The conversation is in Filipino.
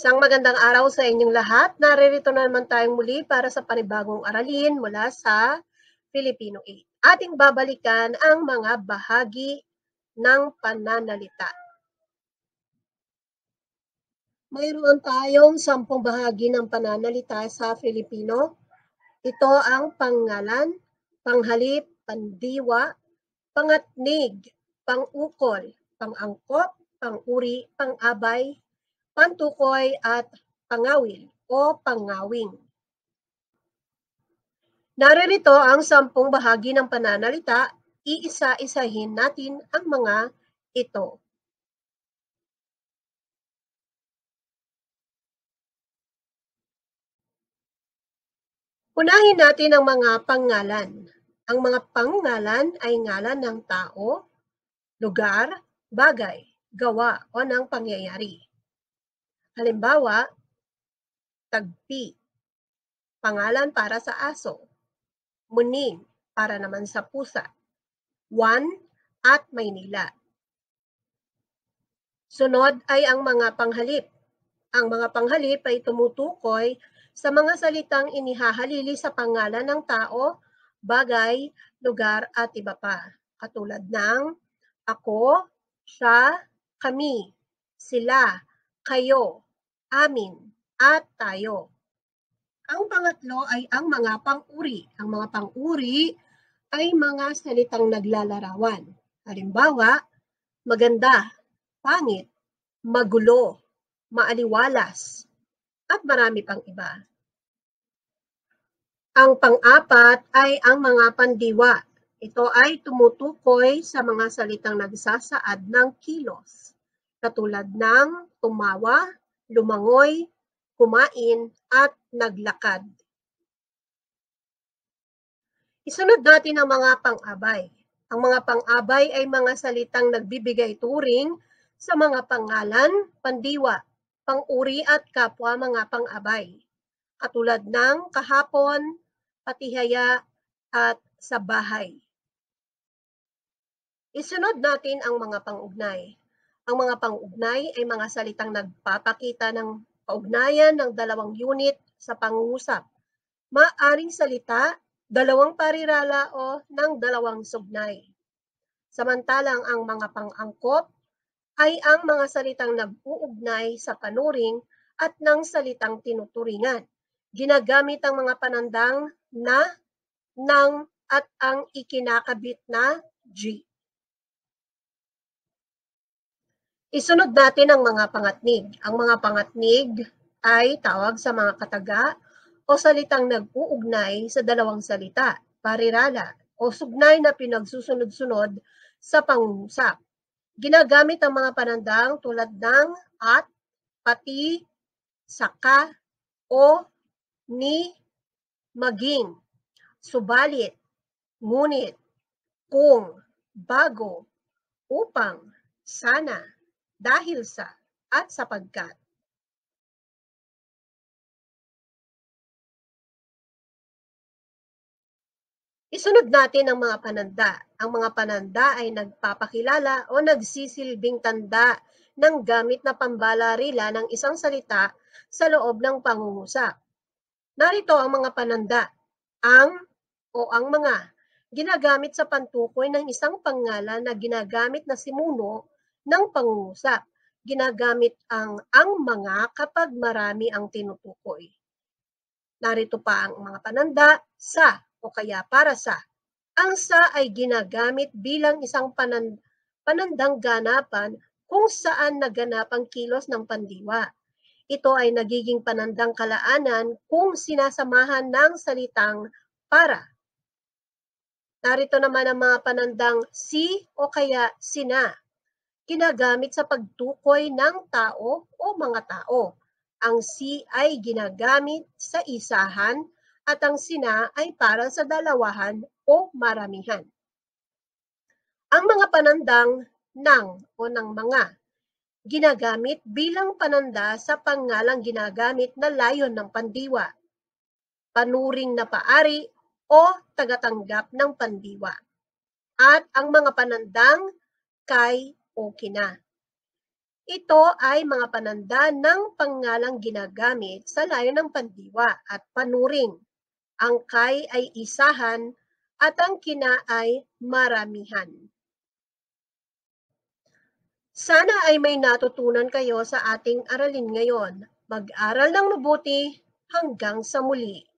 Isang magandang araw sa inyong lahat. Naririto na naman tayong muli para sa panibagong aralin mula sa Filipino 8. Ating babalikan ang mga bahagi ng pananalita. Mayroon tayong 10 bahagi ng pananalita sa Filipino. Ito ang pangalan, panghalip, pandiwa, pangatnig, pangukol, pangangkop, panguri, pangabay, pantukoy at pangawil o pangawing. Naririto ang 10 bahagi ng pananalita, iisa-isahin natin ang mga ito. Unahin natin ang mga pangalan. Ang mga pangalan ay ngalan ng tao, lugar, bagay, gawa o ng pangyayari. Halimbawa, tagpi, pangalan para sa aso, muning para naman sa pusa, Juan at Maynila. Sunod ay ang mga panghalip. Ang mga panghalip ay tumutukoy sa mga salitang inihahalili sa pangalan ng tao, bagay, lugar at iba pa. Katulad ng ako, siya, kami, sila, kayo, amin, at tayo. Ang pangatlo ay ang mga pang-uri. Ang mga pang-uri ay mga salitang naglalarawan. Halimbawa, maganda, pangit, magulo, maaliwalas, at marami pang iba. Ang pang-apat ay ang mga pandiwa. Ito ay tumutukoy sa mga salitang nagsasaad ng kilos, katulad ng tumawa, lumangoy, kumain, at naglakad. Isunod natin ang mga pang-abay. Ang mga pang-abay ay mga salitang nagbibigay turing sa mga pangalan, pandiwa, pang-uri at kapwa mga pang-abay, katulad ng kahapon, patihaya, at sa bahay. Isunod natin ang mga pang-ugnay. Ang mga pang-ugnay ay mga salitang nagpapakita ng kaugnayan ng dalawang unit sa pangungusap. Maaring salita, dalawang parirala o ng dalawang sugnay. Samantalang ang mga pang-angkop ay ang mga salitang nag-uugnay sa panuring at ng salitang tinuturingan. Ginagamit ang mga panandang na, ng, at ang ikinakabit na G. Isunod natin ang mga pangatnig. Ang mga pangatnig ay tawag sa mga kataga o salitang nag-uugnay sa dalawang salita, parirala, o sugnay na pinagsusunod-sunod sa pangungusap. Ginagamit ang mga panandang tulad ng at, pati, saka, o, ni, maging, subalit, ngunit, kung, bago, upang, sana, dahil sa, at sapagkat. Isunod natin ang mga pananda. Ang mga pananda ay nagpapakilala o nagsisilbing tanda ng gamit na pambalarila ng isang salita sa loob ng pangungusap. Narito ang mga pananda. Ang o ang mga ginagamit sa pantukoy ng isang pangalan na ginagamit na simuno ng pangungusap. Ginagamit ang mga kapag marami ang tinutukoy. Narito pa ang mga pananda sa o kaya para sa. Ang sa ay ginagamit bilang isang panandang ganapan kung saan naganap ang kilos ng pandiwa. Ito ay nagiging panandang kalaanan kung sinasamahan ng salitang para. Narito naman ang mga panandang si o kaya sina. Ginagamit sa pagtukoy ng tao o mga tao. Ang si ay ginagamit sa isahan at ang sina ay para sa dalawahan o maramihan. Ang mga panandang ng o ng mga ginagamit bilang pananda sa pangalang ginagamit na layon ng pandiwa, panuring na paari o tagatanggap ng pandiwa. At ang mga panandang kay o kina. Ito ay mga pananda ng pangalang ginagamit sa layo ng pandiwa at panuring. Ang kay ay isahan at ang kina ay maramihan. Sana ay may natutunan kayo sa ating aralin ngayon. Mag-aral ng mabuti hanggang sa muli.